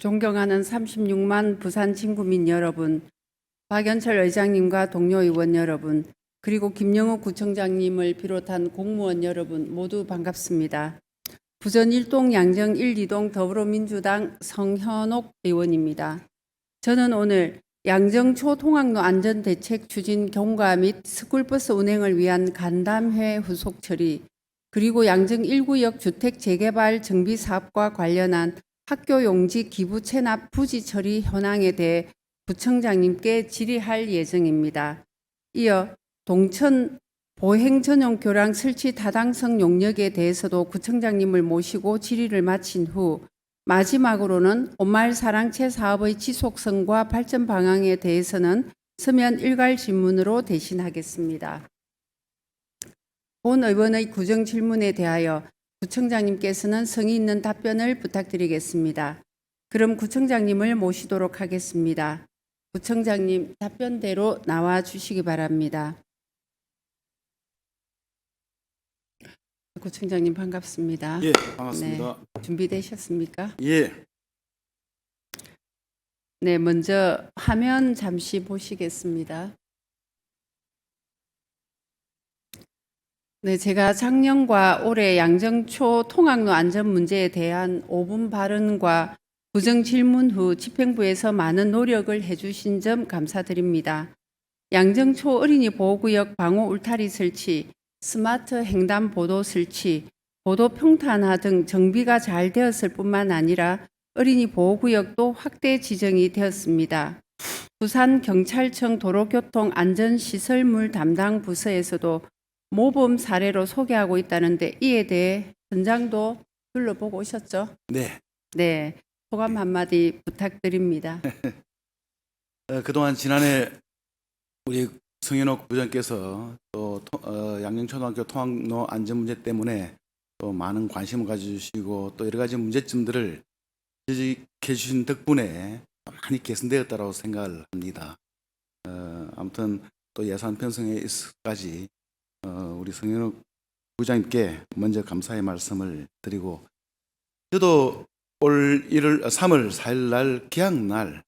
존경하는 36만 부산 진구민 여러분, 박연철 의장님과 동료 의원 여러분, 그리고 김영욱 구청장님을 비롯한 공무원 여러분 모두 반갑습니다. 부전 1동 양정 1, 2동 더불어민주당 성현옥 의원입니다. 저는 오늘 양정초 통학로 안전대책 추진 경과 및 스쿨버스 운행을 위한 간담회 후속 처리, 그리고 양정 1구역 주택 재개발 정비 사업과 관련한 학교 용지 기부 체납 부지 처리 현황에 대해 구청장님께 질의할 예정입니다. 이어 동천 보행 전용 교량 설치 타당성 용역에 대해서도 구청장님을 모시고 질의를 마친 후 마지막으로는 온마을 사랑채 사업의 지속성과 발전 방향에 대해서는 서면 일괄 질문으로 대신하겠습니다. 본 의원의 구정 질문에 대하여 구청장님께서는 성의 있는 답변을 부탁드리겠습니다. 그럼 구청장님을 모시도록 하겠습니다. 구청장님 답변대로 나와 주시기 바랍니다. 구청장님 반갑습니다. 예, 반갑습니다. 네, 준비되셨습니까? 예, 네, 먼저 화면 잠시 보시겠습니다. 네, 제가 작년과 올해 양정초 통학로 안전 문제에 대한 5분 발언과 구정 질문 후 집행부에서 많은 노력을 해주신 점 감사드립니다. 양정초 어린이 보호구역 방호 울타리 설치, 스마트 횡단 보도 설치, 보도 평탄화 등 정비가 잘 되었을 뿐만 아니라 어린이 보호구역도 확대 지정이 되었습니다. 부산경찰청 도로교통안전시설물 담당 부서에서도 모범 사례로 소개하고 있다는데 이에 대해 현장도 둘러보고 오셨죠? 네. 네, 소감 한마디 부탁드립니다. 그동안 지난해 우리 성현옥 부장께서 또 양정초등학교 통학로 안전 문제 때문에 또 많은 관심을 가져주시고 또 여러 가지 문제점들을 지적해 주신 덕분에 많이 개선되었다고 생각을 합니다. 아무튼 또 예산 편성에 있어까지 우리 성현옥 부장님께 먼저 감사의 말씀을 드리고, 저도 올 3월 4일 날 개학날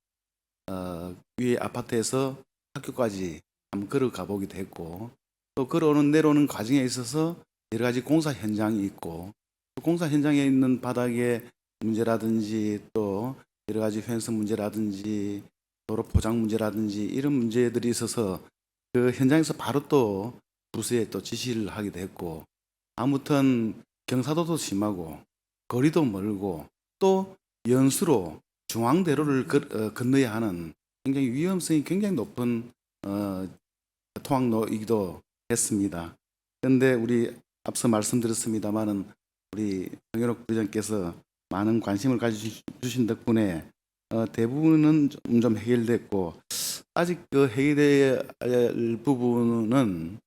위에 아파트에서 학교까지 한번 걸어가 보기도 했고, 또 걸어오는 내려오는 과정에 있어서 여러 가지 공사 현장이 있고, 또 공사 현장에 있는 바닥의 문제라든지 또 여러 가지 펜스 문제라든지 도로 포장 문제라든지 이런 문제들이 있어서 그 현장에서 바로 또 부서에 또 지시를 하기도 했고, 아무튼 경사도도 심하고 거리도 멀고 또 연수로 중앙대로를 건너야 하는 굉장히 위험성이 굉장히 높은 통학로이기도 했습니다. 그런데 우리 앞서 말씀드렸습니다마는 우리 성현옥 부장께서 많은 관심을 가져주신 덕분에 대부분은 좀 해결됐고, 아직 그 해결될 부분은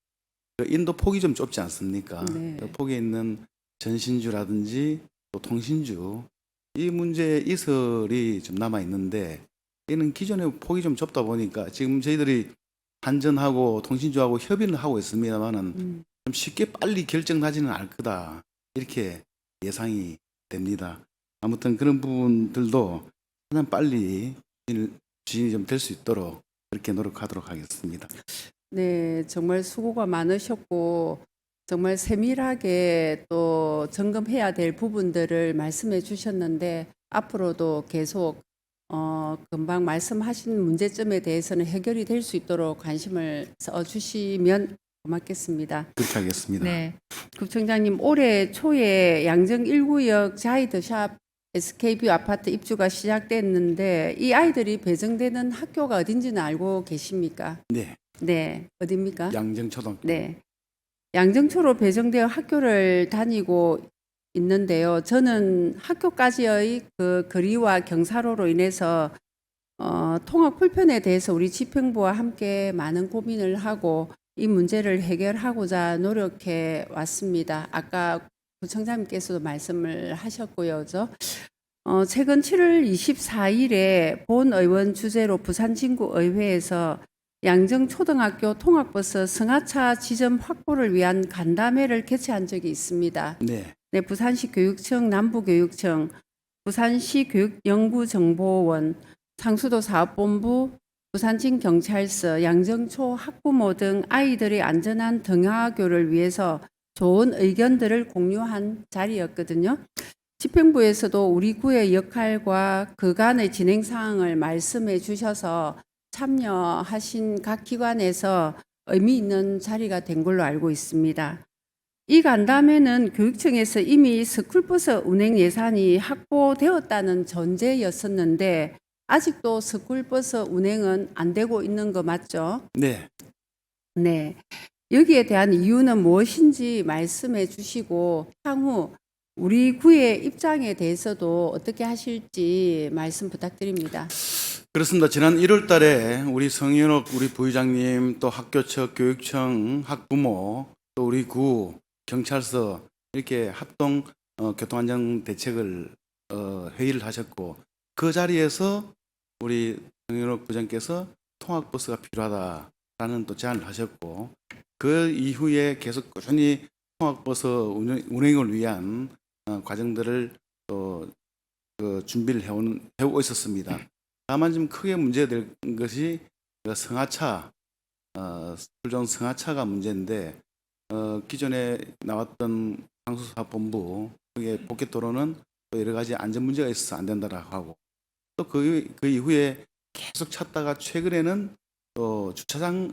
그 인도 폭이 좀 좁지 않습니까? 네. 그 폭에 있는 전신주라든지 또 통신주, 이 문제 이설이 좀 남아 있는데, 이는 기존의 폭이 좀 좁다 보니까 지금 저희들이 한전하고 통신주하고 협의를 하고 있습니다만은 좀 쉽게 빨리 결정나지는 않을 거다, 이렇게 예상이 됩니다. 아무튼 그런 부분들도 가장 빨리 진행이 좀 될 수 있도록 그렇게 노력하도록 하겠습니다. 네, 정말 수고가 많으셨고 정말 세밀하게 또 점검해야 될 부분들을 말씀해 주셨는데 앞으로도 계속 금방 말씀하신 문제점에 대해서는 해결이 될 수 있도록 관심을 주시면 고맙겠습니다. 그렇게 하겠습니다. 네, 구청장님 올해 초에 양정 1구역 자이드샵 SK뷰 아파트 입주가 시작됐는데 이 아이들이 배정되는 학교가 어딘지는 알고 계십니까? 네, 네, 어디입니까? 양정초등학교. 네, 양정초로 배정되어 학교를 다니고 있는데요. 저는 학교까지의 그 거리와 경사로로 인해서 통학 불편에 대해서 우리 집행부와 함께 많은 고민을 하고 이 문제를 해결하고자 노력해 왔습니다. 아까 구청장님께서도 말씀을 하셨고요. 최근 7월 24일에 본 의원 주재로 부산진구의회에서 양정초등학교 통학버스 승하차 지점 확보를 위한 간담회를 개최한 적이 있습니다. 네, 네, 부산시 교육청, 남부교육청, 부산시 교육연구정보원, 상수도 사업본부, 부산진경찰서, 양정초 학부모 등 아이들의 안전한 등하교를 위해서 좋은 의견들을 공유한 자리였거든요. 집행부에서도 우리 구의 역할과 그간의 진행 사항을 말씀해 주셔서 참여하신 각 기관에서 의미 있는 자리가 된 걸로 알고 있습니다. 이 간담회는 교육청에서 이미 스쿨버스 운행 예산이 확보되었다는 전제였었는데 아직도 스쿨버스 운행은 안 되고 있는 거 맞죠? 네. 네. 여기에 대한 이유는 무엇인지 말씀해 주시고 향후 우리 구의 입장에 대해서도 어떻게 하실지 말씀 부탁드립니다. 그렇습니다. 지난 1월 달에 우리 성현옥 우리 부의장님 또 학교 측 교육청 학부모 또 우리 구 경찰서 이렇게 합동 교통안전 대책을 회의를 하셨고 그 자리에서 우리 성현옥 부장께서 통학버스가 필요하다라는 또 제안을 하셨고 그 이후에 계속 꾸준히 통학버스 운행을 위한 과정들을 또 준비를 해오고 있었습니다. 다만 지금 크게 문제될 것이 승하차, 스쿨존 승하차가 문제인데 기존에 나왔던 상수사업본부 그게 복개도로는 또 여러 가지 안전 문제가 있어서 안 된다라고 하고 또 그 이후에 계속 찾다가 최근에는 또 주차장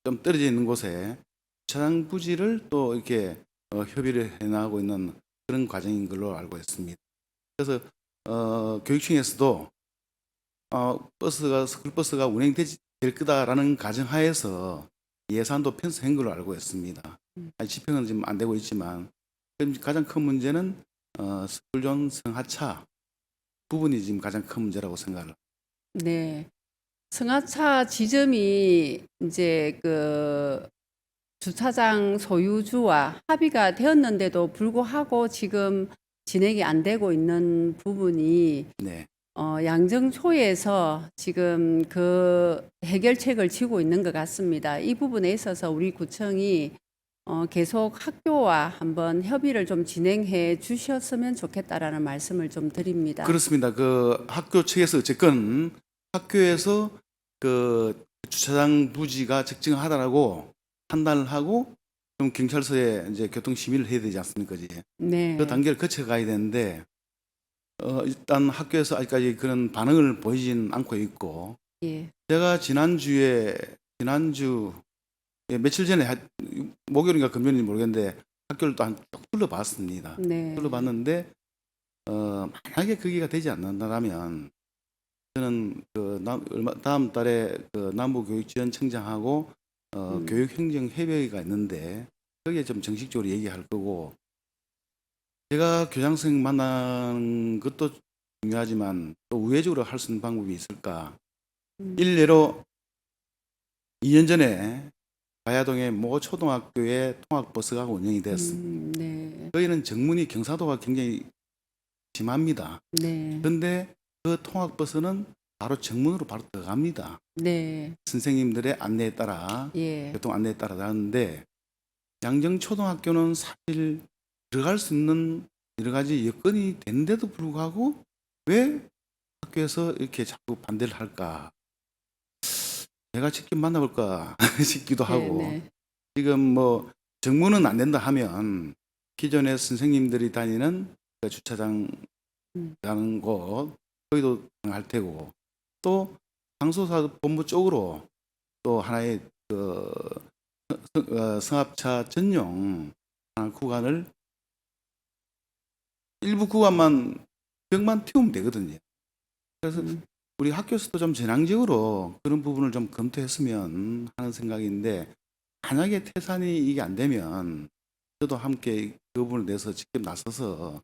좀 떨어져 있는 곳에 주차장 부지를 또 이렇게 협의를 해나가고 있는 그런 과정인 걸로 알고 있습니다. 그래서 교육청에서도 스쿨버스가 운행될 거다라는 가정하에서 예산도 편성한 걸로 알고 있습니다. 아직 집행은 지금 안 되고 있지만 가장 큰 문제는 스쿨존 승하차 부분이 지금 가장 큰 문제라고 생각을. 네. 승하차 지점이 이제 주차장 소유주와 합의가 되었는데도 불구하고 지금 진행이 안 되고 있는 부분이 네. 양정초에서 지금 그 해결책을 쥐고 있는 것 같습니다. 이 부분에 있어서 우리 구청이 계속 학교와 한번 협의를 좀 진행해 주셨으면 좋겠다라는 말씀을 좀 드립니다. 그렇습니다. 그 학교 측에서 어쨌건 학교에서 그 주차장 부지가 적정하다라고 판단을 하고 좀 경찰서에 이제 교통 심의를 해야 되지 않습니까? 네. 그 단계를 거쳐가야 되는데 일단 학교에서 아직까지 그런 반응을 보이진 않고 있고 예. 제가 지난주 며칠 전에 목요일인가 금요일인지 모르겠는데 학교를 또 한 쭉 둘러봤습니다. 네. 둘러봤는데 만약에 그게가 되지 않는다면 저는 다음 달에 남부교육지원청장하고 교육행정협의회가 있는데 거기에 좀 정식적으로 얘기할 거고 제가 교장 선생님 만나는 것도 중요하지만 또 우회적으로 할 수 있는 방법이 있을까? 일례로 2년 전에 가야동의 모 초등학교에 통학버스가 운영이 되었습니다. 네. 저희는 정문이 경사도가 굉장히 심합니다. 네. 그런데 그 통학버스는 바로 정문으로 바로 들어갑니다. 네. 선생님들의 안내에 따라 예. 교통 안내에 따라 가는데 양정초등학교는 사실 들어갈 수 있는 여러 가지 여건이 됐는데도 불구하고 왜 학교에서 이렇게 자꾸 반대를 할까? 제가 직접 만나볼까 싶기도 하고 네. 지금 뭐 정문은 안 된다 하면 기존에 선생님들이 다니는 그 주차장 가는 곳 거기도 할 테고 또 상수사업본부 쪽으로 또 하나의 승합차 전용 구간을 일부 구간만 벽만 틔우면 되거든요. 그래서 우리 학교에서도 좀 전향적으로 그런 부분을 좀 검토했으면 하는 생각인데 만약에 태산이 이게 안 되면 저도 함께 그 부분을 내서 직접 나서서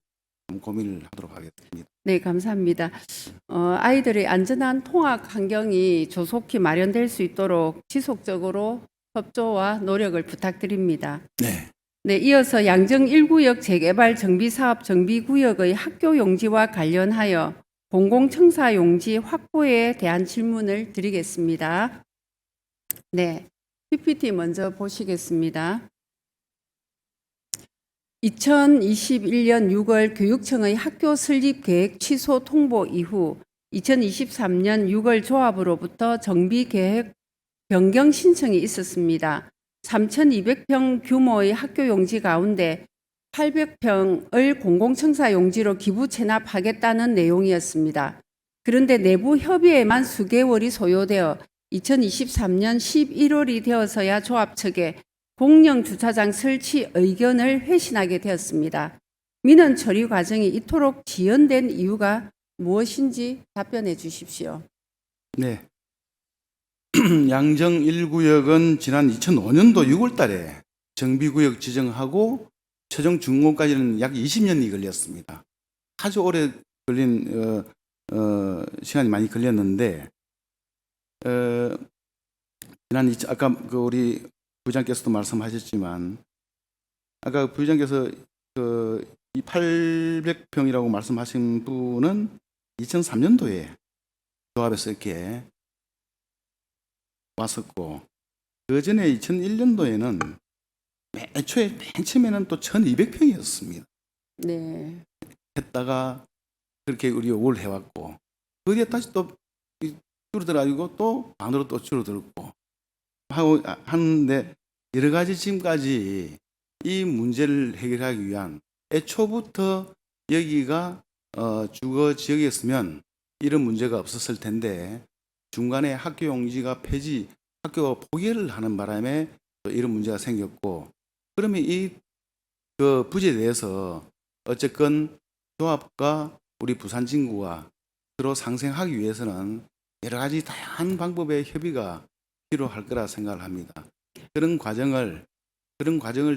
좀 고민을 하도록 하겠습니다. 네, 감사합니다. 아이들의 안전한 통학 환경이 조속히 마련될 수 있도록 지속적으로 협조와 노력을 부탁드립니다. 네. 네, 이어서 양정 1구역 재개발 정비사업 정비구역의 학교 용지와 관련하여 공공청사 용지 확보에 대한 질문을 드리겠습니다. 네, PPT 먼저 보시겠습니다. 2021년 6월 교육청의 학교 설립 계획 취소 통보 이후 2023년 6월 조합으로부터 정비 계획 변경 신청이 있었습니다. 3,200평 규모의 학교 용지 가운데 800평을 공공청사 용지로 기부 체납하겠다는 내용이었습니다. 그런데 내부 협의에만 수개월이 소요되어 2023년 11월이 되어서야 조합 측에 공영 주차장 설치 의견을 회신하게 되었습니다. 민원 처리 과정이 이토록 지연된 이유가 무엇인지 답변해 주십시오. 네. 양정 1구역은 지난 2005년도 6월 달에 정비구역 지정하고 최종 준공까지는 약 20년이 걸렸습니다. 아주 오래 걸린 시간이 많이 걸렸는데 아까 우리 부장께서도 말씀하셨지만 아까 부장께서 이 800평이라고 말씀하신 분은 2003년도에 조합에서 이렇게 왔었고 그 전에 2001년도에는 애초에 맨 처음에는 또 1200평이었습니다. 네. 했다가 그렇게 우리 요구를 해왔고 그 뒤에 다시 또 줄어들어가지고 또 반으로 또 줄어들었고 하고 하는데 여러 가지 지금까지 이 문제를 해결하기 위한 애초부터 여기가 주거 지역이었으면 이런 문제가 없었을 텐데 중간에 학교 용지가 학교가 포기를 하는 바람에 또 이런 문제가 생겼고 그러면 이 그 부지에 대해서 어쨌건 조합과 우리 부산 진구가 서로 상생하기 위해서는 여러 가지 다양한 방법의 협의가 필요할 거라 생각을 합니다. 그런 과정을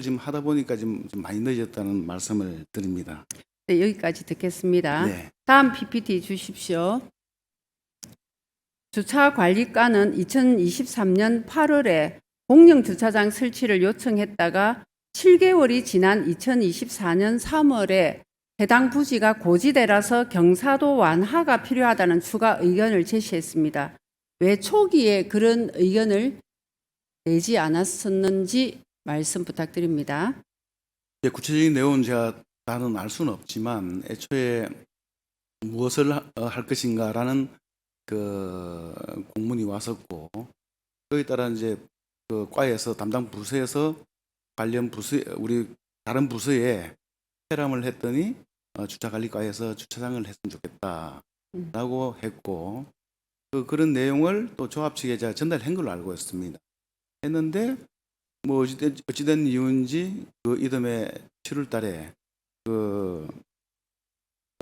지금 하다 보니까 좀 많이 늦어졌다는 말씀을 드립니다. 네, 여기까지 듣겠습니다. 네. 다음 PPT 주십시오. 주차관리과는 2023년 8월에 공영 주차장 설치를 요청했다가 7개월이 지난 2024년 3월에 해당 부지가 고지대라서 경사도 완화가 필요하다는 추가 의견을 제시했습니다. 왜 초기에 그런 의견을 내지 않았었는지 말씀 부탁드립니다. 예, 구체적인 내용은 제가 다는 알 수는 없지만 애초에 무엇을 할 것인가라는 그 공문이 왔었고 거기에 따라 이제 그 과에서 담당 부서에서 관련 부서 우리 다른 부서에 회람을 했더니 주차관리과에서 주차장을 했으면 좋겠다라고 했고 그런 내용을 또 조합 측에 제가 전달한 걸로 알고 있습니다. 했는데 뭐 어찌된 이유인지 그 이듬해 7월 달에 그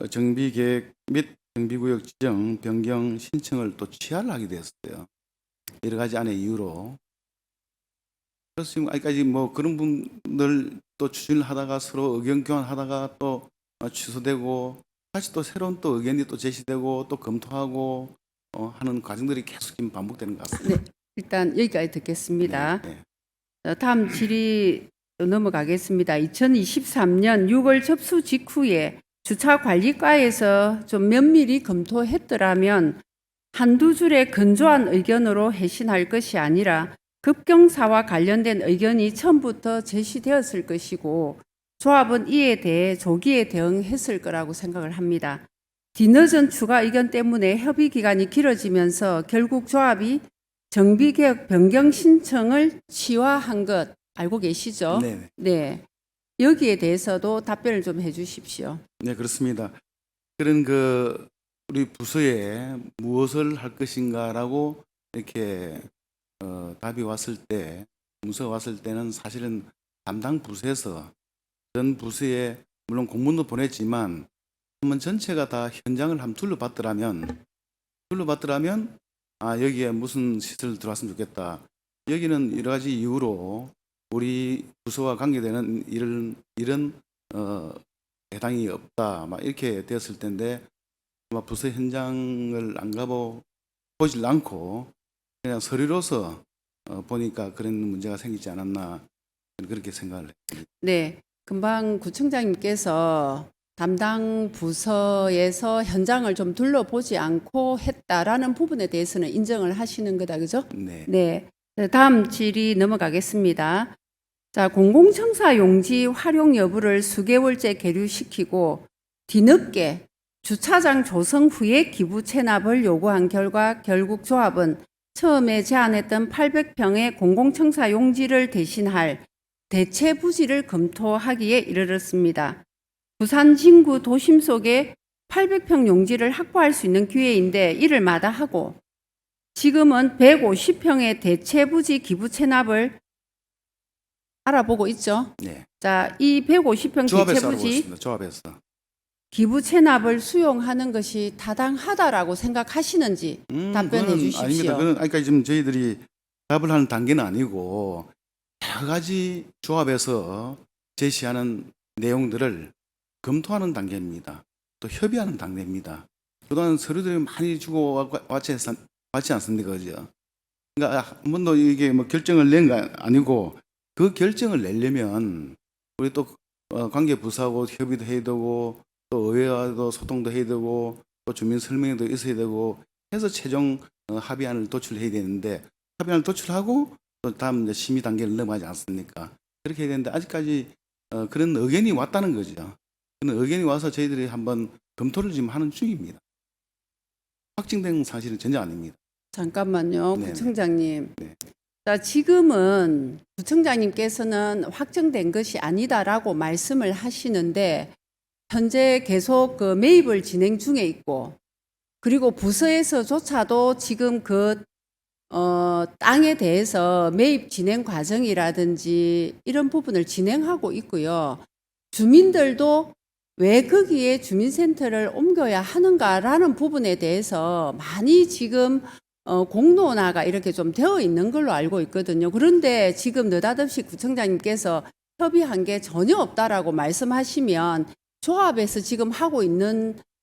정비계획 및 정비구역 지정 변경 신청을 또 취하를 하게 되었어요. 여러 가지 안의 이유로. 그래서 지금 아직까지 뭐 그런 분들 또 추진을 하다가 서로 의견 교환하다가 또 취소되고 다시 또 새로운 또 의견이 또 제시되고 또 검토하고 하는 과정들이 계속 지금 반복되는 것 같습니다. 네, 일단 여기까지 듣겠습니다. 네. 다음 질의 넘어가겠습니다. 2023년 6월 접수 직후에 주차관리과에서 좀 면밀히 검토했더라면 한두 줄의 건조한 의견으로 해신할 것이 아니라 급경사와 관련된 의견이 처음부터 제시되었을 것이고 조합은 이에 대해 조기에 대응했을 거라고 생각을 합니다. 뒤늦은 추가 의견 때문에 협의 기간이 길어지면서 결국 조합이 정비개혁 변경 신청을 취하한 것 알고 계시죠? 네. 네. 여기에 대해서도 답변을 좀 해주십시오. 네, 그렇습니다. 그런 우리 부서에 무엇을 할 것인가라고 이렇게 답이 왔을 때, 문서가 왔을 때는 사실은 담당 부서에서 전 부서에 물론 공문도 보냈지만 한번 전체가 다 현장을 한번 둘러봤더라면 여기에 무슨 시설 들어왔으면 좋겠다. 여기는 여러 가지 이유로 우리 부서와 관계되는 이런 해당이 없다. 막 이렇게 되었을 텐데 아마 부서 현장을 안 보질 않고 그냥 서류로서 보니까 그런 문제가 생기지 않았나 그렇게 생각을 했습니다. 네, 금방 구청장님께서 담당 부서에서 현장을 좀 둘러보지 않고 했다라는 부분에 대해서는 인정을 하시는 거다, 그죠? 네. 네. 다음 질의 넘어가겠습니다. 자, 공공청사 용지 활용 여부를 수개월째 계류시키고 뒤늦게 주차장 조성 후에 기부 체납을 요구한 결과 결국 조합은 처음에 제안했던 800평의 공공청사 용지를 대신할 대체 부지를 검토하기에 이르렀습니다. 부산 진구 도심 속에 800평 용지를 확보할 수 있는 기회인데 이를 마다하고 지금은 150평의 대체 부지 기부 체납을 알아보고 있죠. 네. 자, 이 150평 조합에서 대체 알아보고 부지 있습니다. 조합에서. 기부 체납을 수용하는 것이 타당하다라고 생각하시는지 답변해 그거는 주십시오. 아닙니다. 그건 그러니까 지금 저희들이 답을 하는 단계는 아니고 여러 가지 조합에서 제시하는 내용들을 검토하는 단계입니다. 또 협의하는 단계입니다. 그동안 서류들이 많이 주고 왔지 않습니까? 그죠? 그러니까 한 번도 이게 뭐 결정을 낸 거 아니고 그 결정을 내려면 우리 또 관계 부서하고 협의도 해야 되고 또 의회와도 소통도 해야 되고 또 주민 설명회도 있어야 되고 해서 최종 합의안을 도출해야 되는데 합의안을 도출하고 또 다음 이제 심의 단계를 넘어가지 않습니까? 그렇게 해야 되는데 아직까지 그런 의견이 왔다는 거죠. 그런 의견이 와서 저희들이 한번 검토를 지금 하는 중입니다. 확정된 사실은 전혀 아닙니다. 잠깐만요, 네네. 구청장님. 네. 자, 지금은 구청장님께서는 확정된 것이 아니다라고 말씀을 하시는데 현재 계속 그 매입을 진행 중에 있고 그리고 부서에서조차도 지금 그 땅에 대해서 매입 진행 과정이라든지 이런 부분을 진행하고 있고요. 주민들도 왜 거기에 주민센터를 옮겨야 하는가라는 부분에 대해서 많이 지금 공론화가 이렇게 좀 되어 있는 걸로 알고 있거든요. 그런데 지금 느닷없이 구청장님께서 협의한 게 전혀 없다라고 말씀하시면 조합에서 지금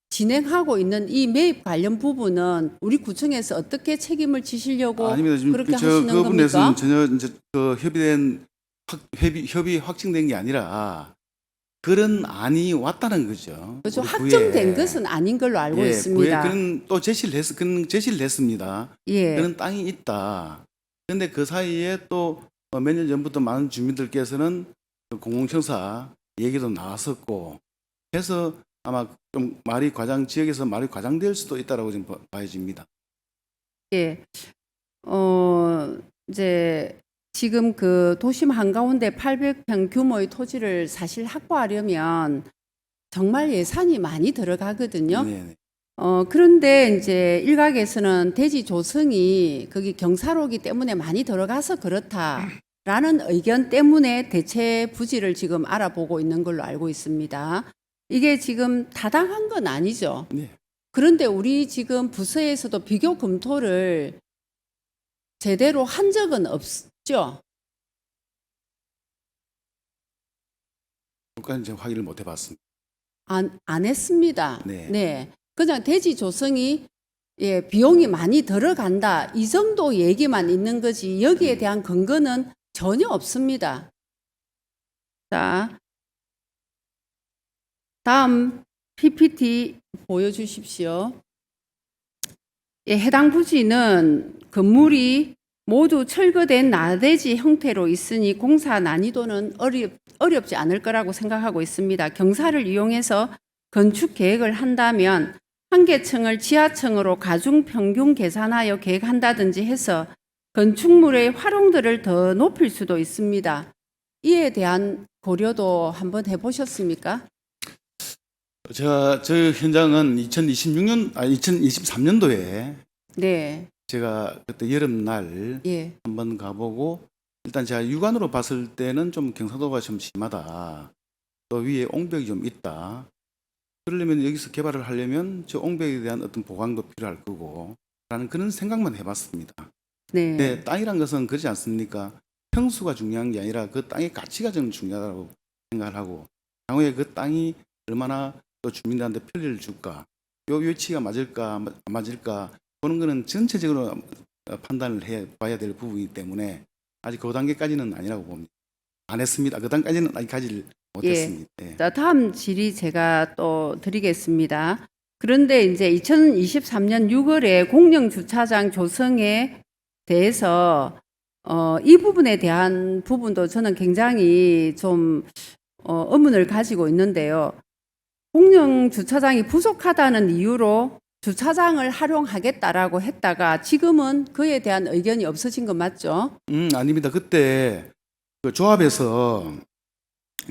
진행하고 있는 이 매입 관련 부분은 우리 구청에서 어떻게 책임을 지시려고 아닙니다. 지금 그렇게 저 하시는 그 부분에서는 겁니까? 전혀 이제 그 협의 확정된 게 아니라 그런 안이 왔다는 거죠. 그렇죠. 우리 확정된 부에. 것은 아닌 걸로 알고 부에 있습니다. 그런 또 그런 제시를 했습니다. 예. 그런 땅이 있다. 그런데 그 사이에 또 몇 년 전부터 많은 주민들께서는 그 공공청사 얘기도 나왔었고 해서 아마 좀 지역에서 말이 과장될 수도 있다라고 지금 봐야집니다. 예. 이제 지금 그 도심 한가운데 800평 규모의 토지를 사실 확보하려면 정말 예산이 많이 들어가거든요. 네. 그런데 이제 일각에서는 대지 조성이 거기 경사로기 때문에 많이 들어가서 그렇다라는 의견 때문에 대체 부지를 지금 알아보고 있는 걸로 알고 있습니다. 이게 지금 타당한 건 아니죠. 네. 그런데 우리 지금 부서에서도 비교 검토를 제대로 한 적은 없죠. 그까지 이제 확인을 못 해봤습니다. 안 했습니다. 네. 그냥 대지 조성이 비용이 많이 들어간다. 이 정도 얘기만 있는 거지 여기에 대한 근거는 전혀 없습니다. 자, 다음 PPT 보여주십시오. 해당 부지는 건물이 모두 철거된 나대지 형태로 있으니 공사 난이도는 어렵지 않을 거라고 생각하고 있습니다. 경사를 이용해서 건축 계획을 한다면 한 개층을 지하층으로 가중 평균 계산하여 계획한다든지 해서 건축물의 활용도를 더 높일 수도 있습니다. 이에 대한 고려도 한번 해보셨습니까? 저 현장은 2023년도에 네, 제가 그때 여름날 예, 한번 가보고 일단 제가 육안으로 봤을 때는 좀 경사도가 좀 심하다. 또 위에 옹벽이 좀 있다. 그러려면 여기서 개발을 하려면 저 옹벽에 대한 어떤 보강도 필요할 거고 라는 그런 생각만 해봤습니다. 네, 네, 땅이란 것은 그렇지 않습니까? 평수가 중요한 게 아니라 그 땅의 가치가 좀 중요하다고 생각을 하고 향후에 그 땅이 얼마나 또 주민들한테 편리를 줄까, 요 위치가 맞을까 안 맞을까 그런 거는 전체적으로 판단을 해 봐야 될 부분이기 때문에 아직 그 단계까지는 아니라고 봅니다. 안 했습니다. 그 단계까지는 아직 가지를 못했습니다. 예. 자, 다음 질의 제가 또 드리겠습니다. 그런데 이제 2023년 6월에 공영 주차장 조성에 대해서 이 부분에 대한 부분도 저는 굉장히 좀 의문을 가지고 있는데요. 공영 주차장이 부족하다는 이유로 주차장을 활용하겠다라고 했다가 지금은 그에 대한 의견이 없어진 거 맞죠? 아닙니다. 그때 그 조합에서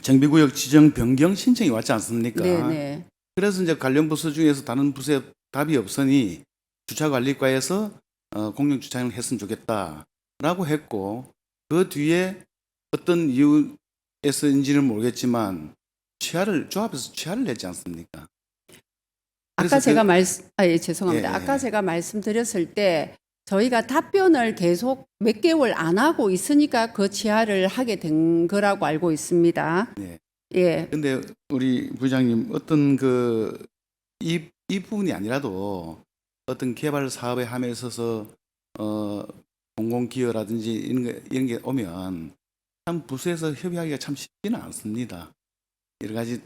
정비구역 지정 변경 신청이 왔지 않습니까? 네네. 그래서 이제 관련 부서 중에서 다른 부서에 답이 없으니 주차관리과에서 공영 주차장을 했으면 좋겠다라고 했고, 그 뒤에 어떤 이유에서인지는 모르겠지만 조합에서 취하를 냈지 않습니까? 아까 그래서 제가 예, 죄송합니다. 예, 예. 아까 제가 말씀드렸을 때 저희가 답변을 계속 몇 개월 안 하고 있으니까 그 취하를 하게 된 거라고 알고 있습니다. 네. 예. 근데 우리 부장님 어떤 이 부분이 아니라도 어떤 개발 사업에 함에 있어서 공공기여라든지 이런 게 오면 참 부서에서 협의하기가 참 쉽지는 않습니다. 여러 가지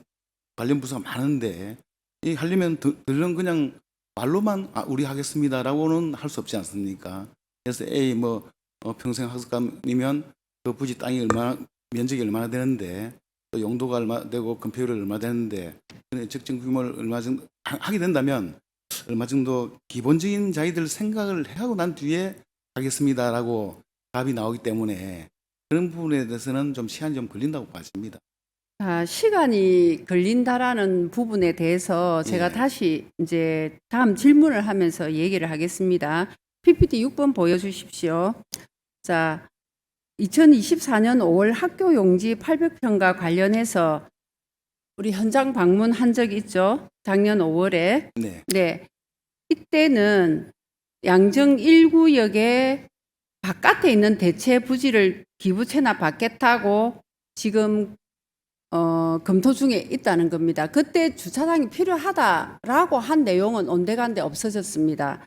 관련 부서가 많은데 이 하려면 들른 그냥 말로만 우리 하겠습니다라고는 할 수 없지 않습니까? 그래서 평생 학습감이면 그 부지 땅이 면적이 얼마나 되는데 또 용도가 얼마 되고 건폐율이 얼마 되는데 적정 규모를 얼마 정도 하게 된다면 얼마 정도 기본적인 자기들 생각을 하고 난 뒤에 하겠습니다라고 답이 나오기 때문에 그런 부분에 대해서는 좀 시간이 좀 걸린다고 봐집니다. 시간이 걸린다라는 부분에 대해서 제가 예. 다시 이제 다음 질문을 하면서 얘기를 하겠습니다. PPT 6번 보여주십시오. 자, 2024년 5월 학교 용지 800평과 관련해서 우리 현장 방문한 적이 있죠. 작년 5월에. 네. 네. 이때는 양정 1구역의 바깥에 있는 대체 부지를 기부 체납 받겠다고 지금 검토 중에 있다는 겁니다. 그때 주차장이 필요하다라고 한 내용은 온데간데 없어졌습니다.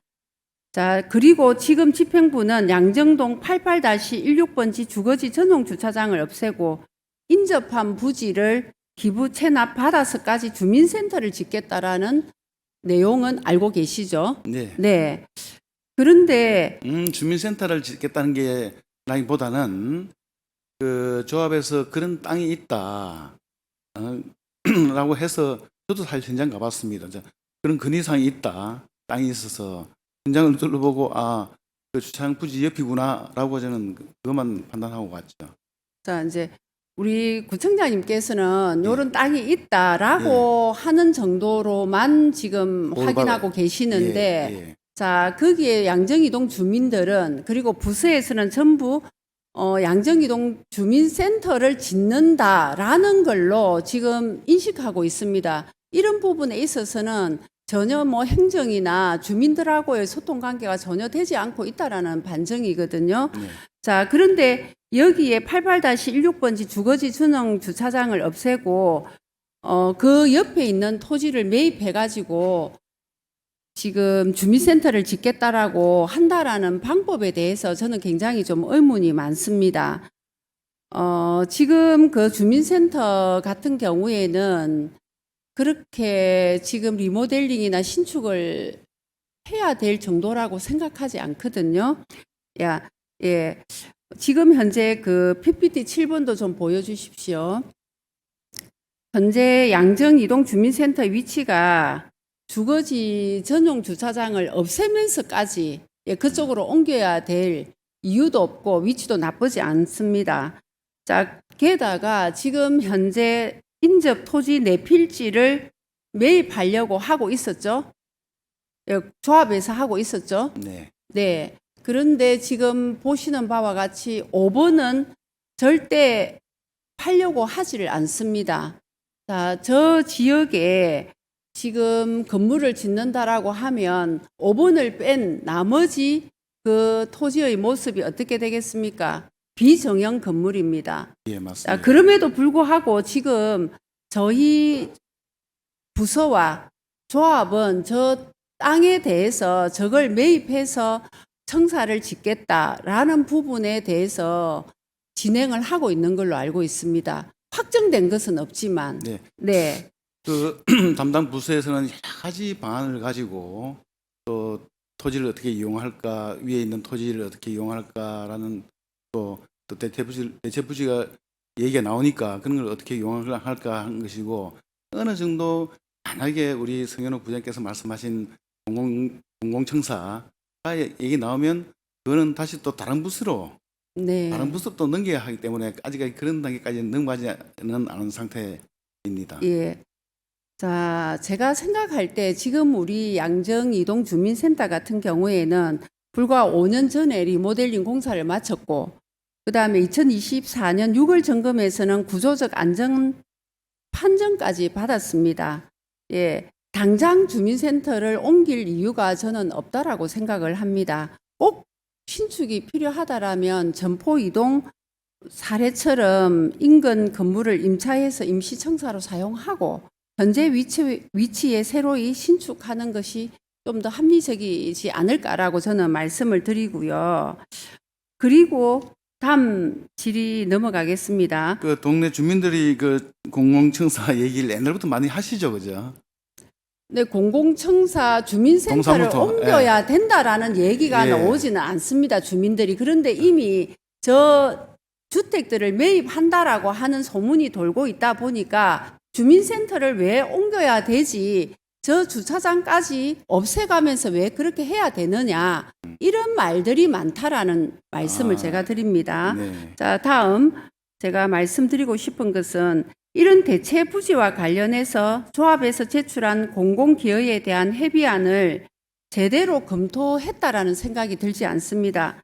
자, 그리고 지금 집행부는 양정동 88-16번지 주거지 전용 주차장을 없애고 인접한 부지를 기부 체납 받아서까지 주민센터를 짓겠다라는 내용은 알고 계시죠? 네. 네. 그런데 주민센터를 짓겠다는 게 나기보다는 그 조합에서 그런 땅이 있다 라고 해서 저도 사실 현장 가봤습니다. 그런 건의사항이 있다, 땅이 있어서 현장을 둘러보고 그 주차장 부지 옆이구나라고 저는 그것만 판단하고 갔죠. 자, 이제 우리 구청장님께서는 예. 이런 땅이 있다라고 하는 정도로만 지금 보고를 확인하고 계시는데, 예, 예. 자, 거기에 양정이동 주민들은 그리고 부서에서는 전부 양정이동 주민센터를 짓는다라는 걸로 지금 인식하고 있습니다. 이런 부분에 있어서는 전혀 뭐 행정이나 주민들하고의 소통 관계가 전혀 되지 않고 있다라는 반증이거든요. 네. 자, 그런데 여기에 88-16번지 주거지 전용 주차장을 없애고 그 옆에 있는 토지를 매입해 가지고 지금 주민센터를 짓겠다라고 한다라는 방법에 대해서 저는 굉장히 좀 의문이 많습니다. 지금 그 주민센터 같은 경우에는 그렇게 지금 리모델링이나 신축을 해야 될 정도라고 생각하지 않거든요. 예. 지금 현재 그 PPT 7번도 좀 보여주십시오. 현재 양정 이동 주민센터 위치가 주거지 전용 주차장을 없애면서까지 그쪽으로 옮겨야 될 이유도 없고 위치도 나쁘지 않습니다. 자, 게다가 지금 현재 인접 토지 네 필지를 매입하려고 하고 있었죠. 조합에서 하고 있었죠. 네. 네. 그런데 지금 보시는 바와 같이 5번은 절대 팔려고 하지를 않습니다. 자, 저 지역에 지금 건물을 짓는다라고 하면 5번을 뺀 나머지 그 토지의 모습이 어떻게 되겠습니까? 비정형 건물입니다. 예, 맞습니다. 자, 그럼에도 불구하고 지금 저희 부서와 조합은 저 땅에 대해서 저걸 매입해서 청사를 짓겠다라는 부분에 대해서 진행을 하고 있는 걸로 알고 있습니다. 확정된 것은 없지만, 네. 네. 그 담당 부서에서는 여러 가지 방안을 가지고 또 토지를 어떻게 이용할까, 위에 있는 토지를 어떻게 이용할까라는 또 대체부지가 얘기가 나오니까 그런 걸 어떻게 용할까 하는 것이고, 어느 정도 만약에 우리 성현욱 부장께서 말씀하신 공공청사가 얘기 나오면 그거는 다시 또 다른 부서로 네. 또 넘겨야 하기 때문에 아직까지 그런 단계까지 넘어가지는 않은 상태입니다. 예. 자, 제가 생각할 때 지금 우리 양정 이동 주민센터 같은 경우에는 불과 5년 전에 리모델링 공사를 마쳤고, 그 다음에 2024년 6월 점검에서는 구조적 안전 판정까지 받았습니다. 예, 당장 주민센터를 옮길 이유가 저는 없다라고 생각을 합니다. 꼭 신축이 필요하다라면 점포 이동 사례처럼 인근 건물을 임차해서 임시청사로 사용하고 현재 위치에 새로이 신축하는 것이 좀 더 합리적이지 않을까라고 저는 말씀을 드리고요. 그리고 다음 질의 넘어가겠습니다. 그 동네 주민들이 그 공공청사 얘기를 옛날부터 많이 하시죠, 그죠? 네, 공공청사 주민센터를 동사무소, 옮겨야 된다라는 얘기가 예. 나오지는 않습니다. 주민들이. 그런데 이미 저 주택들을 매입한다라고 하는 소문이 돌고 있다 보니까 주민센터를 왜 옮겨야 되지? 저 주차장까지 없애가면서 왜 그렇게 해야 되느냐? 이런 말들이 많다라는 말씀을 제가 드립니다. 네. 자, 다음 제가 말씀드리고 싶은 것은 이런 대체 부지와 관련해서 조합에서 제출한 공공기여에 대한 협의안을 제대로 검토했다라는 생각이 들지 않습니다.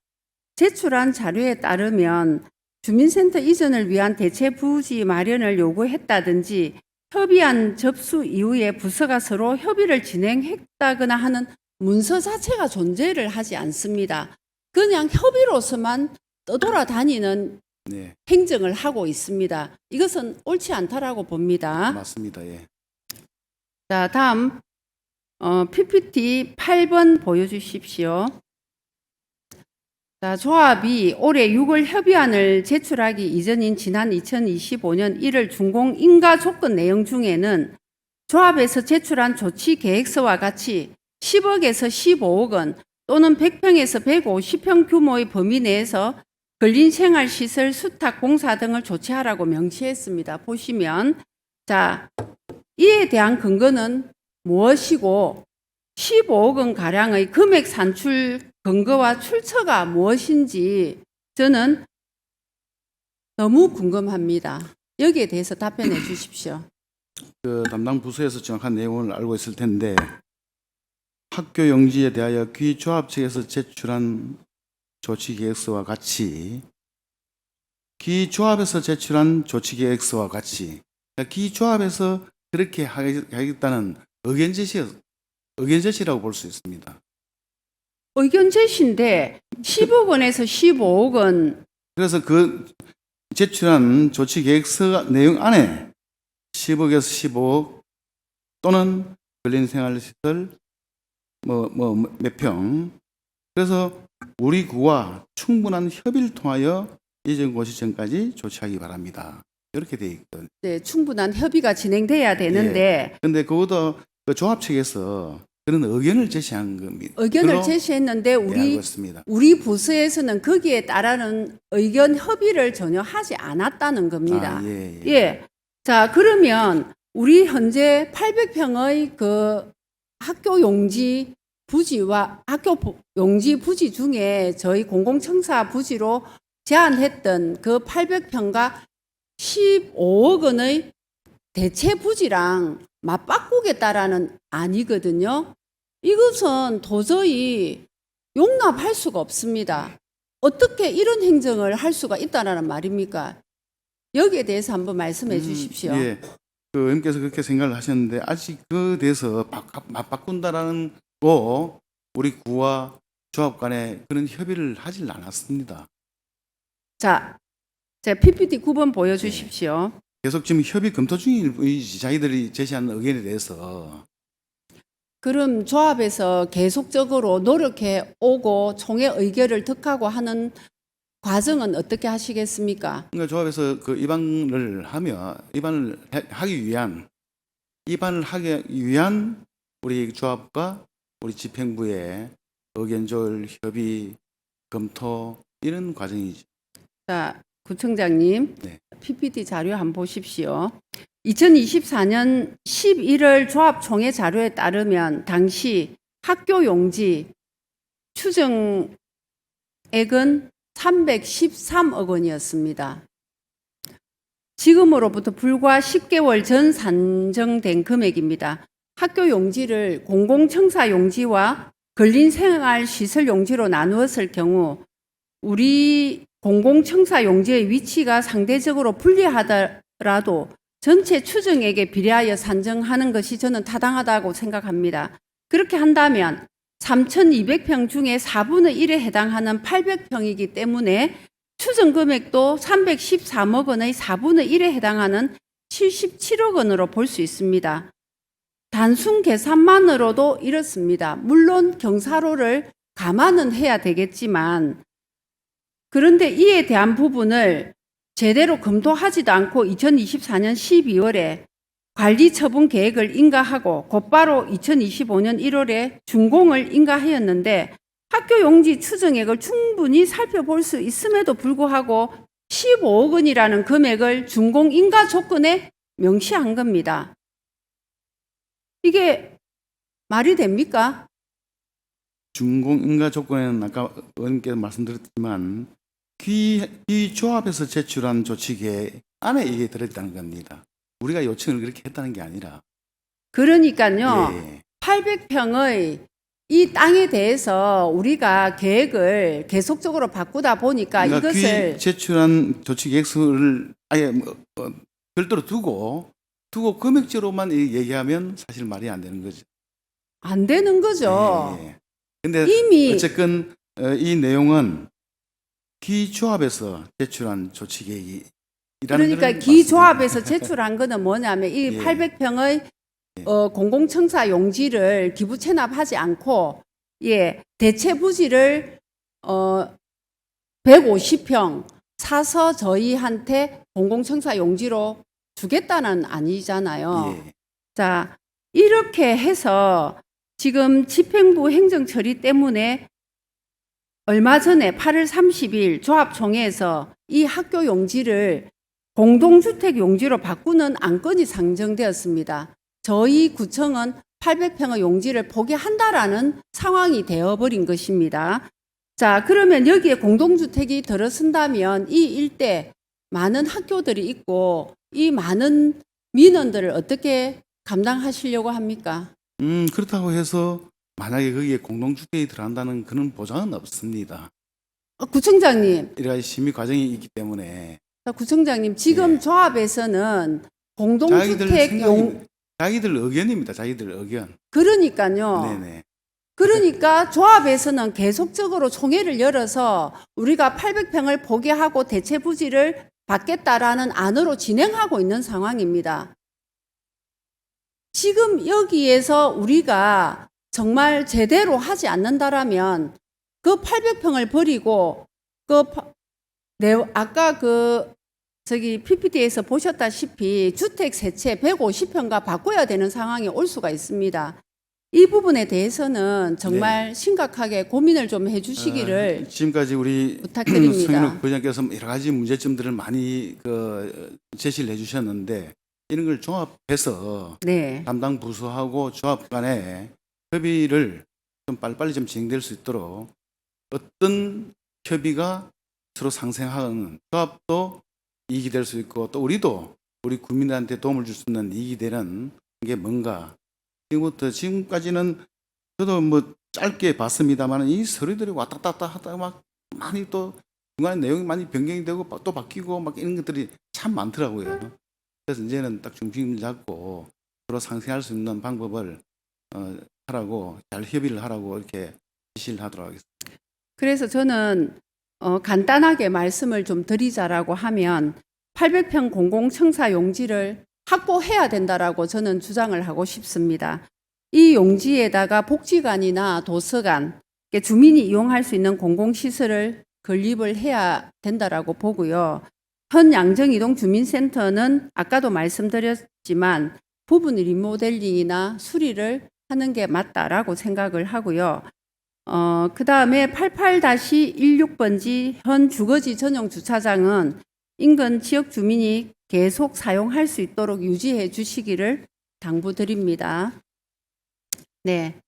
제출한 자료에 따르면 주민센터 이전을 위한 대체 부지 마련을 요구했다든지 협의안 접수 이후에 부서가 서로 협의를 진행했다거나 하는 문서 자체가 존재를 하지 않습니다. 그냥 협의로서만 떠돌아다니는 네, 행정을 하고 있습니다. 이것은 옳지 않다라고 봅니다. 맞습니다. 예. 자, 다음 PPT 8번 보여주십시오. 자, 조합이 올해 6월 협의안을 제출하기 이전인 지난 2025년 1월 준공 인가 조건 내용 중에는 조합에서 제출한 조치 계획서와 같이 10억에서 15억 원 또는 100평에서 150평 규모의 범위 내에서 근린생활시설 수탁 공사 등을 조치하라고 명시했습니다. 보시면 자, 이에 대한 근거는 무엇이고 15억 원 가량의 금액 산출 근거와 출처가 무엇인지 저는 너무 궁금합니다. 여기에 대해서 답변해 주십시오. 그 담당 부서에서 정확한 내용을 알고 있을 텐데, 학교 용지에 대하여 기조합 측에서 제출한 조치계획서와 같이 기조합에서 제출한 조치계획서와 같이 기조합에서 그렇게 하겠다는 의견 제시라고 볼 수 있습니다. 의견 제시인데 10억 원에서 15억 원 그래서 그 제출한 조치계획서 내용 안에 10억에서 15억 또는 근린생활시설 몇 평, 그래서 우리 구와 충분한 협의를 통하여 이전 고시 전까지 조치하기 바랍니다. 이렇게 돼 있거든요. 네, 충분한 협의가 진행돼야 되는데 근데 그것도 그 조합 측에서 그런 의견을 제시한 겁니다. 의견을 제시했는데 알고 있습니다. 우리 부서에서는 거기에 따르는 의견 협의를 전혀 하지 않았다는 겁니다. 아, 예. 예. 자, 그러면 우리 현재 800평의 그 학교 용지 부지와 용지 부지 중에 저희 공공청사 부지로 제안했던 그 800평과 15억 원의 대체 부지랑 맞바꾸겠다라는 아니거든요. 이것은 도저히 용납할 수가 없습니다. 어떻게 이런 행정을 할 수가 있다라는 말입니까? 여기에 대해서 한번 말씀해 주십시오. 예. 그 의원께서 그렇게 생각을 하셨는데 아직 그 대해서 맞바꾼다라는 거 우리 구와 조합 간에 그런 협의를 하질 않았습니다. 자, 제가 PPT 9번 보여주십시오. 계속 지금 협의 검토 중인 자기들이 제시한 의견에 대해서. 그럼 조합에서 계속적으로 노력해 오고 총회 의결을 득하고 하는 과정은 어떻게 하시겠습니까? 그러니까 조합에서 그 입안을 하기 위한 우리 조합과 우리 집행부의 의견 조율, 협의, 검토 이런 과정이죠. 자, 구청장님, 네. PPT 자료 한번 보십시오. 2024년 11월 조합총회 자료에 따르면 당시 학교 용지 추정액은 313억 원이었습니다. 지금으로부터 불과 10개월 전 산정된 금액입니다. 학교 용지를 공공청사 용지와 근린생활시설 용지로 나누었을 경우 우리 공공청사 용지의 위치가 상대적으로 불리하더라도 전체 추정액에 비례하여 산정하는 것이 저는 타당하다고 생각합니다. 그렇게 한다면 3,200평 중에 4분의 1에 해당하는 800평이기 때문에 추정 금액도 313억 원의 4분의 1에 해당하는 77억 원으로 볼 수 있습니다. 단순 계산만으로도 이렇습니다. 물론 경사로를 감안은 해야 되겠지만 그런데 이에 대한 부분을 제대로 검토하지도 않고 2024년 12월에 관리 처분 계획을 인가하고 곧바로 2025년 1월에 준공을 인가하였는데 학교 용지 추정액을 충분히 살펴볼 수 있음에도 불구하고 15억 원이라는 금액을 준공 인가 조건에 명시한 겁니다. 이게 말이 됩니까? 준공 인가 조건에는 아까 의원님께서 말씀드렸지만 기조합에서 제출한 조치계 안에 이게 들어있다는 겁니다. 우리가 요청을 그렇게 했다는 게 아니라. 그러니까요. 예. 800평의 이 땅에 대해서 우리가 계획을 계속적으로 바꾸다 보니까 그러니까 이것을 제출한 조치 계획서를 아예 별도로 두고 금액제로만 얘기하면 사실 말이 안 되는 거죠. 안 되는 거죠. 예. 근데 이미 어쨌건 이 내용은 기조합에서 제출한 조치 계획이 그러니까 기조합에서 제출한 거는 뭐냐면 이 예. 800평의 공공청사 용지를 기부 체납하지 않고 대체 부지를 150평 사서 저희한테 공공청사 용지로 주겠다는 아니잖아요. 예. 자, 이렇게 해서 지금 집행부 행정처리 때문에 얼마 전에 8월 30일 조합총회에서 이 학교 용지를 공동주택 용지로 바꾸는 안건이 상정되었습니다. 저희 구청은 800평의 용지를 포기한다라는 상황이 되어버린 것입니다. 자, 그러면 여기에 공동주택이 들어선다면 이 일대 많은 학교들이 있고 이 많은 민원들을 어떻게 감당하시려고 합니까? 그렇다고 해서 만약에 거기에 공동주택이 들어간다는 그런 보장은 없습니다. 구청장님, 여러 가지 심의 과정이 있기 때문에 자, 구청장님 지금 예. 조합에서는 공동주택 자기들 의견입니다. 자기들 의견. 그러니까요. 네네. 그러니까 조합에서는 계속적으로 총회를 열어서 우리가 800평을 포기하고 대체 부지를 받겠다라는 안으로 진행하고 있는 상황입니다. 지금 여기에서 우리가 정말 제대로 하지 않는다라면 그 800평을 버리고 아까 PPT에서 보셨다시피 주택 세채 150평가 바꿔야 되는 상황이 올 수가 있습니다. 이 부분에 대해서는 정말 심각하게 고민을 좀 해주시기를 지금까지 우리 부탁드립니다. 성인욱 부장께서 여러 가지 문제점들을 많이 제시를 해주셨는데 이런 걸 종합해서 네. 담당 부서하고 조합 간에 협의를 좀 빨리빨리 좀 진행될 수 있도록 어떤 협의가 서로 상생하는 조합도 이익이 될 수 있고 또 우리도 우리 국민들한테 도움을 줄 수 있는 이익이 되는 게 뭔가 지금까지는 저도 뭐 짧게 봤습니다만 이 서류들이 왔다 갔다 하다가 막 많이 또 중간에 내용이 많이 변경이 되고 또 바뀌고 막 이런 것들이 참 많더라고요. 그래서 이제는 딱 중심을 잡고 서로 상생할 수 있는 방법을 하라고 잘 협의를 하라고 이렇게 지시를 하도록 하겠습니다. 그래서 저는 간단하게 말씀을 좀 드리자라고 하면 800평 공공청사 용지를 확보해야 된다라고 저는 주장을 하고 싶습니다. 이 용지에다가 복지관이나 도서관, 주민이 이용할 수 있는 공공시설을 건립을 해야 된다라고 보고요. 현 양정이동 주민센터는 아까도 말씀드렸지만 부분 리모델링이나 수리를 하는 게 맞다라고 생각을 하고요. 그 다음에 88-16번지 현 주거지 전용 주차장은 인근 지역 주민이 계속 사용할 수 있도록 유지해 주시기를 당부드립니다. 네.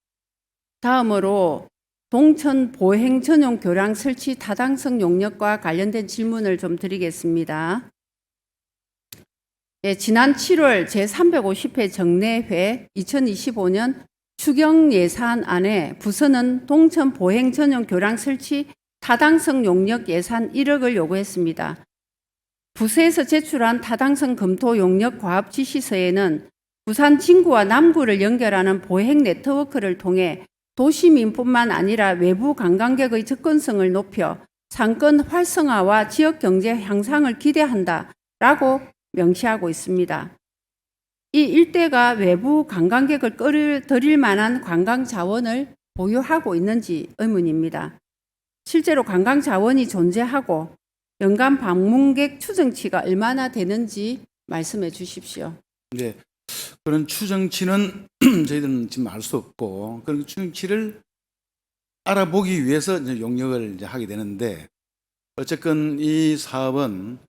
다음으로 동천 보행 전용 교량 설치 타당성 용역과 관련된 질문을 좀 드리겠습니다. 네, 지난 7월 제350회 정례회 2025년 추경 예산안에 부서는 동천 보행 전용 교량 설치 타당성 용역 예산 1억을 요구했습니다. 부서에서 제출한 타당성 검토 용역 과업 지시서에는 부산 진구와 남구를 연결하는 보행 네트워크를 통해 도시민뿐만 아니라 외부 관광객의 접근성을 높여 상권 활성화와 지역 경제 향상을 기대한다라고 명시하고 있습니다. 이 일대가 외부 관광객을 끌어들일 만한 관광 자원을 보유하고 있는지 의문입니다. 실제로 관광 자원이 존재하고 연간 방문객 추정치가 얼마나 되는지 말씀해 주십시오. 네, 그런 추정치는 저희들은 지금 알 수 없고 그런 추정치를 알아보기 위해서 이제 용역을 이제 하게 되는데 어쨌건 이 사업은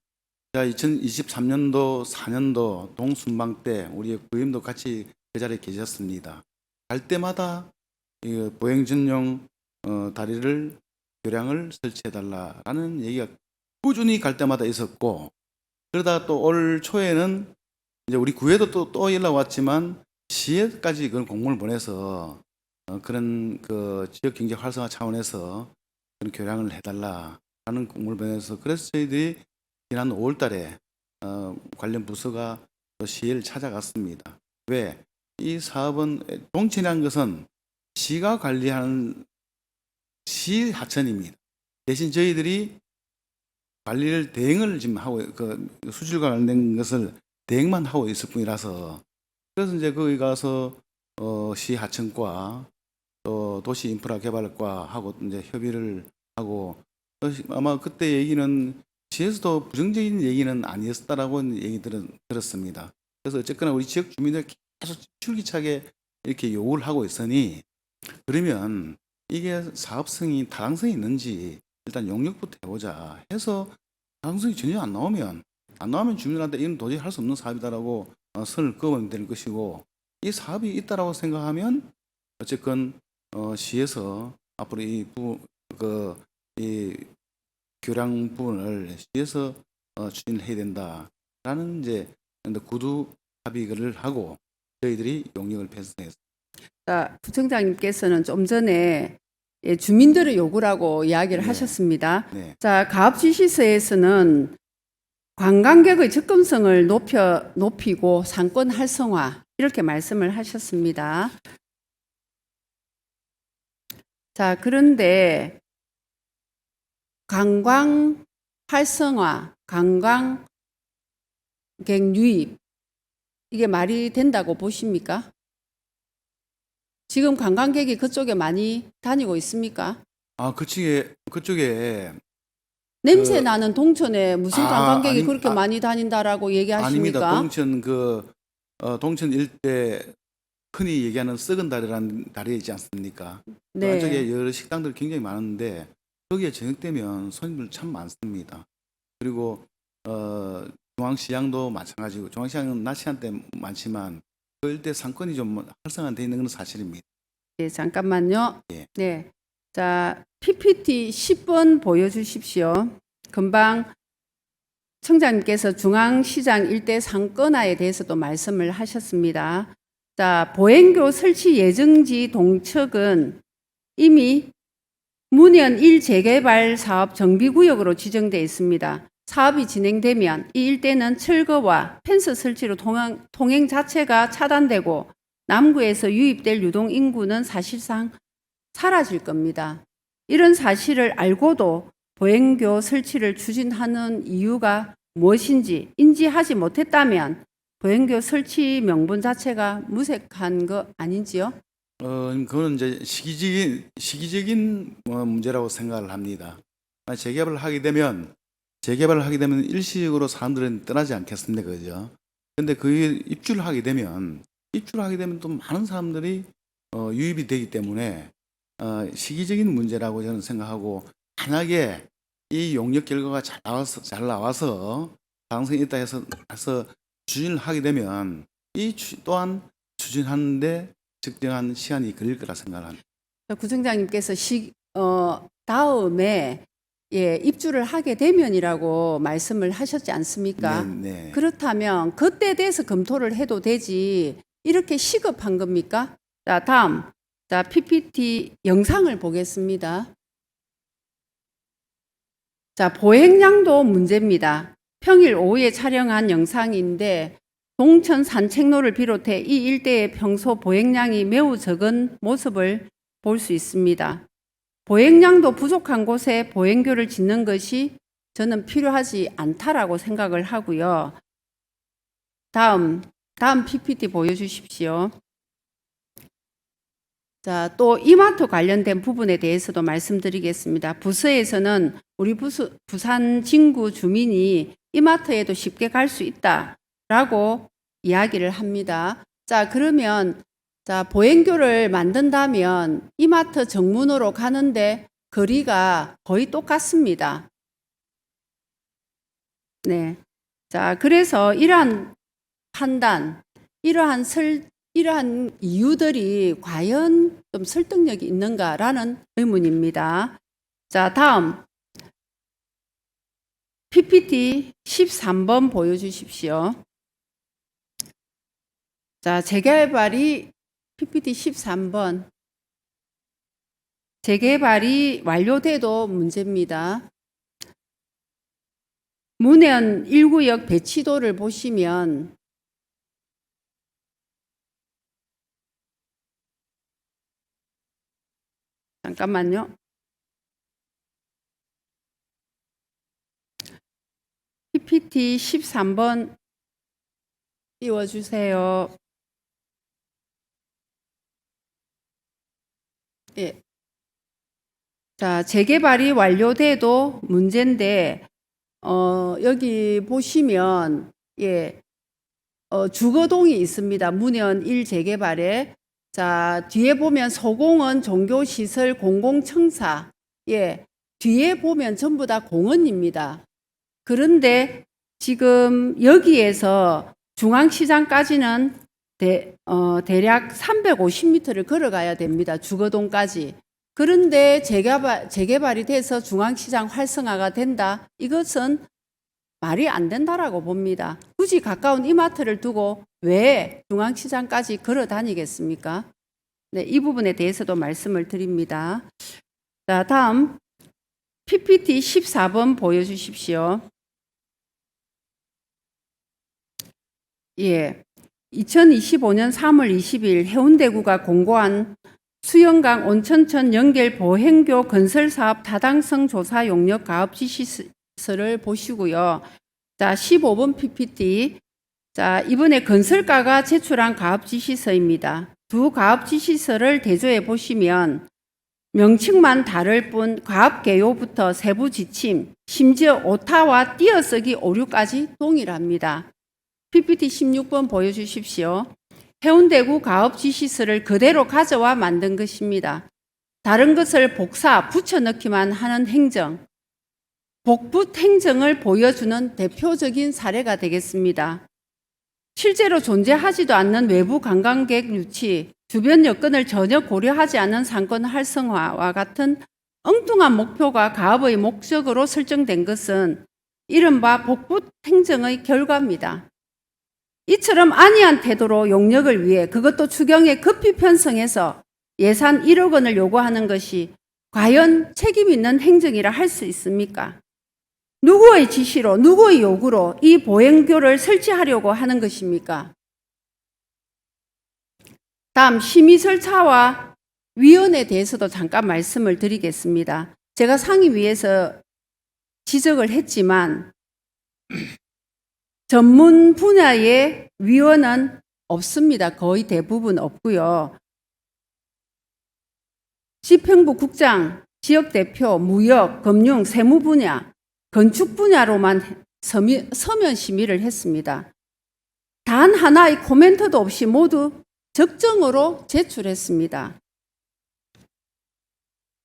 2023년도 4년도 동순방 때 우리 부임도 같이 그 자리에 계셨습니다. 갈 때마다 이 보행 전용 다리를 교량을 설치해달라라는 얘기가 꾸준히 갈 때마다 있었고 그러다 또 올 초에는 이제 우리 구에도 또 연락 왔지만 시에까지 그런 공문을 보내서 그런 그 지역 경제 활성화 차원에서 그런 교량을 해달라라는 공문을 보내서 그래서 저희들이 지난 5월달에 관련 부서가 또 시를 찾아갔습니다. 왜? 이 사업은 동천이라는 것은 시가 관리하는 시 하천입니다. 대신 저희들이 관리를 대행을 지금 하고 그 수질과 관련된 것을 대행만 하고 있을 뿐이라서 그래서 이제 거기 가서 시 하천과 또 도시 인프라 개발과 하고 이제 협의를 하고 아마 그때 얘기는 시에서도 부정적인 얘기는 아니었다라고 얘기 들었습니다. 그래서 어쨌거나 우리 지역 주민들 계속 줄기차게 이렇게 요구를 하고 있으니 그러면 이게 사업성이 타당성이 있는지 일단 용역부터 해보자 해서 타당성이 전혀 안 나오면 주민들한테 이건 도저히 할 수 없는 사업이다라고 선을 그으면 되는 것이고 이 사업이 있다라고 생각하면 어쨌건 시에서 앞으로 이 교량 부분을 시에서 추진해야 된다라는 이제 구두 합의를 하고 저희들이 용역을 편성했습니다. 부청장님께서는 좀 전에 주민들의 요구라고 이야기를 네. 하셨습니다. 네. 자, 가업 지시서에서는 관광객의 접근성을 높이고 상권 활성화 이렇게 말씀을 하셨습니다. 자, 그런데 관광 활성화, 관광객 유입 이게 말이 된다고 보십니까? 지금 관광객이 그쪽에 많이 다니고 있습니까? 그쪽에 냄새 나는 동천에 무슨 관광객이 아니, 그렇게 많이 다니다라고 얘기하십니까? 아닙니다. 동천 일대 흔히 얘기하는 썩은 다리라는 다리 있지 않습니까? 네. 그 안쪽에 여러 식당들이 굉장히 많은데 거기에 저녁 되면 손님들 참 많습니다. 그리고 중앙시장도 마찬가지고 중앙시장은 낮 시간대 많지만 그 일대 상권이 좀 활성화되어 있는 건 사실입니다. 네, 잠깐만요. 예. 네. 자, PPT 10번 보여주십시오. 금방 청장님께서 중앙시장 일대 상권화에 대해서도 말씀을 하셨습니다. 자, 보행교 설치 예정지 동척은 이미 문현 1 재개발 사업 정비구역으로 지정되어 있습니다. 사업이 진행되면 이 일대는 철거와 펜스 설치로 통행 자체가 차단되고 남구에서 유입될 유동 인구는 사실상 사라질 겁니다. 이런 사실을 알고도 보행교 설치를 추진하는 이유가 무엇인지 인지하지 못했다면 보행교 설치 명분 자체가 무색한 거 아닌지요? 그거는 이제 시기적인 문제라고 생각을 합니다. 재개발을 하게 되면 일시적으로 사람들은 떠나지 않겠습니까, 그죠? 근데 그 입주를 하게 되면 또 많은 사람들이 유입이 되기 때문에 시기적인 문제라고 저는 생각하고, 만약에 이 용역 결과가 잘 나와서 가능성이 있다 해서 추진을 하게 되면 또한 추진하는데 적정한 시간이 걸릴 거라 생각합니다. 구청장님께서 다음에 입주를 하게 되면이라고 말씀을 하셨지 않습니까? 네. 그렇다면 그때 대해서 검토를 해도 되지 이렇게 시급한 겁니까? 자, 다음. 자, PPT 영상을 보겠습니다. 자, 보행량도 문제입니다. 평일 오후에 촬영한 영상인데 동천 산책로를 비롯해 이 일대의 평소 보행량이 매우 적은 모습을 볼 수 있습니다. 보행량도 부족한 곳에 보행교를 짓는 것이 저는 필요하지 않다라고 생각을 하고요. 다음 PPT 보여주십시오. 자, 또 이마트 관련된 부분에 대해서도 말씀드리겠습니다. 부서에서는 우리 부산 진구 주민이 이마트에도 쉽게 갈 수 있다라고 이야기를 합니다. 자, 그러면 보행교를 만든다면 이마트 정문으로 가는데 거리가 거의 똑같습니다. 네. 자, 그래서 이러한 판단, 이러한 이유들이 과연 좀 설득력이 있는가라는 의문입니다. 자, 다음 PPT 13번 보여주십시오. 자, 재개발이 PPT 13번. 재개발이 완료돼도 문제입니다. 문현 1구역 배치도를 보시면 잠깐만요. PPT 13번 띄워주세요. 예. 자, 재개발이 완료돼도 문제인데, 여기 보시면, 주거동이 있습니다. 문현 1 재개발에. 자, 뒤에 보면 소공원 종교시설 공공청사. 뒤에 보면 전부 다 공원입니다. 그런데 지금 여기에서 중앙시장까지는 대략 350m를 걸어가야 됩니다. 주거동까지. 그런데 재개발이 돼서 중앙시장 활성화가 된다. 이것은 말이 안 된다라고 봅니다. 굳이 가까운 이마트를 두고 왜 중앙시장까지 걸어 다니겠습니까? 네, 이 부분에 대해서도 말씀을 드립니다. 자, 다음 PPT 14번 보여주십시오. 2025년 3월 20일 해운대구가 공고한 수영강 온천천 연결 보행교 건설 사업 타당성 조사 용역 가업 지시서를 보시고요. 자, 15번 PPT. 자, 이번에 건설가가 제출한 가업 지시서입니다. 두 가업 지시서를 대조해 보시면 명칭만 다를 뿐 가업 개요부터 세부 지침, 심지어 오타와 띄어쓰기 오류까지 동일합니다. PPT 16번 보여주십시오. 해운대구 가업 지시서를 그대로 가져와 만든 것입니다. 다른 것을 복사, 붙여넣기만 하는 행정, 복붙 행정을 보여주는 대표적인 사례가 되겠습니다. 실제로 존재하지도 않는 외부 관광객 유치, 주변 여건을 전혀 고려하지 않은 상권 활성화와 같은 엉뚱한 목표가 가업의 목적으로 설정된 것은 이른바 복붙 행정의 결과입니다. 이처럼 안이한 태도로 용역을 위해 그것도 추경에 급히 편성해서 예산 1억 원을 요구하는 것이 과연 책임 있는 행정이라 할 수 있습니까? 누구의 지시로, 누구의 요구로 이 보행교를 설치하려고 하는 것입니까? 다음 심의설차와 위원에 대해서도 잠깐 말씀을 드리겠습니다. 제가 상임위에서 지적을 했지만 전문 분야의 위원은 없습니다. 거의 대부분 없고요. 시평부 국장, 지역대표, 무역, 금융, 세무 분야, 건축 분야로만 서면 심의를 했습니다. 단 하나의 코멘트도 없이 모두 적정으로 제출했습니다.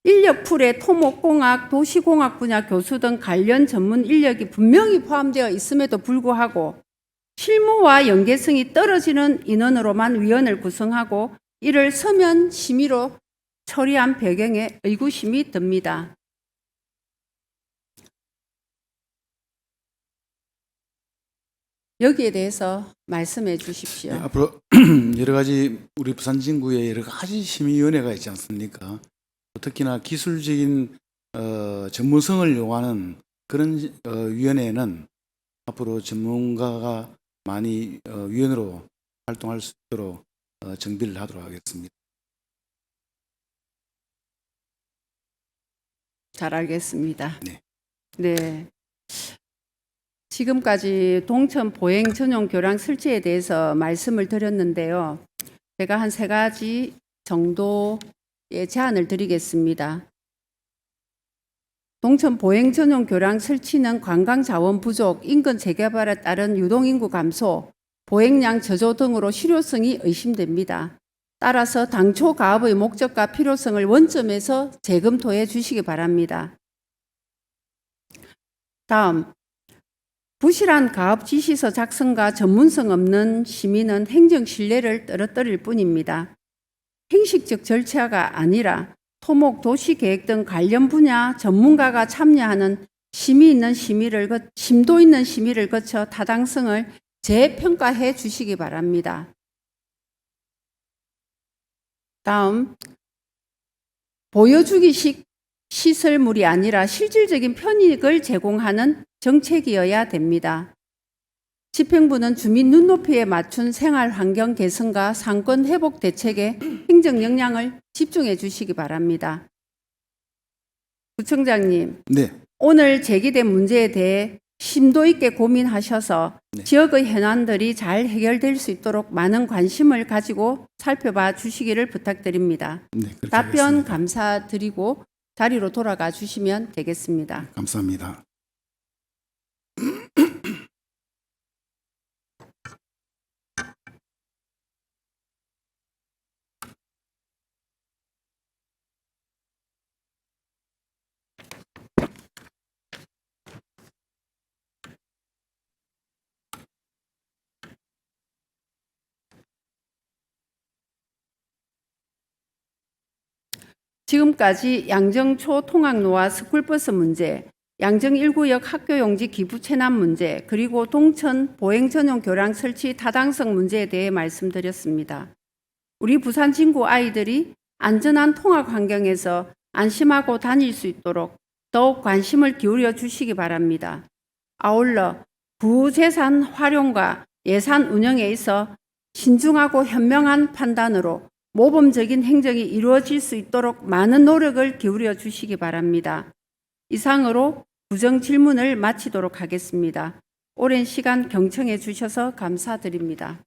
인력풀에 토목공학, 도시공학 분야 교수 등 관련 전문 인력이 분명히 포함되어 있음에도 불구하고 실무와 연계성이 떨어지는 인원으로만 위원을 구성하고 이를 서면 심의로 처리한 배경에 의구심이 듭니다. 여기에 대해서 말씀해 주십시오. 네, 앞으로 여러 가지 우리 부산진구에 여러 가지 심의위원회가 있지 않습니까? 특히나 기술적인 전문성을 요구하는 그런 위원회는 앞으로 전문가가 많이 위원으로 활동할 수 있도록 정비를 하도록 하겠습니다. 잘 알겠습니다. 네. 네. 지금까지 동천 보행 전용 교량 설치에 대해서 말씀을 드렸는데요. 제가 한 3가지 정도의 제안을 드리겠습니다. 동천 보행 전용 교량 설치는 관광 자원 부족, 인근 재개발에 따른 유동인구 감소, 보행량 저조 등으로 실효성이 의심됩니다. 따라서 당초 가업의 목적과 필요성을 원점에서 재검토해 주시기 바랍니다. 다음, 부실한 가업 지시서 작성과 전문성 없는 심의는 행정 신뢰를 떨어뜨릴 뿐입니다. 형식적 절차가 아니라 토목, 도시계획 등 관련 분야 전문가가 참여하는 심도 있는 심의를 거쳐 타당성을 재평가해 주시기 바랍니다. 다음, 보여주기식 시설물이 아니라 실질적인 편익을 제공하는 정책이어야 됩니다. 집행부는 주민 눈높이에 맞춘 생활 환경 개선과 상권 회복 대책에 행정 역량을 집중해 주시기 바랍니다. 구청장님, 네. 오늘 제기된 문제에 대해 심도 있게 고민하셔서 네. 지역의 현안들이 잘 해결될 수 있도록 많은 관심을 가지고 살펴봐 주시기를 부탁드립니다. 네, 그렇게 답변 하겠습니다. 감사드리고 자리로 돌아가 주시면 되겠습니다. 감사합니다. 지금까지 양정초 통학로와 스쿨버스 문제, 양정 1구역 학교용지 기부 체납 문제, 그리고 동천 보행 전용 교량 설치 타당성 문제에 대해 말씀드렸습니다. 우리 부산 진구 아이들이 안전한 통학 환경에서 안심하고 다닐 수 있도록 더욱 관심을 기울여 주시기 바랍니다. 아울러 부재산 활용과 예산 운영에 있어 신중하고 현명한 판단으로 모범적인 행정이 이루어질 수 있도록 많은 노력을 기울여 주시기 바랍니다. 이상으로 구정 질문을 마치도록 하겠습니다. 오랜 시간 경청해 주셔서 감사드립니다.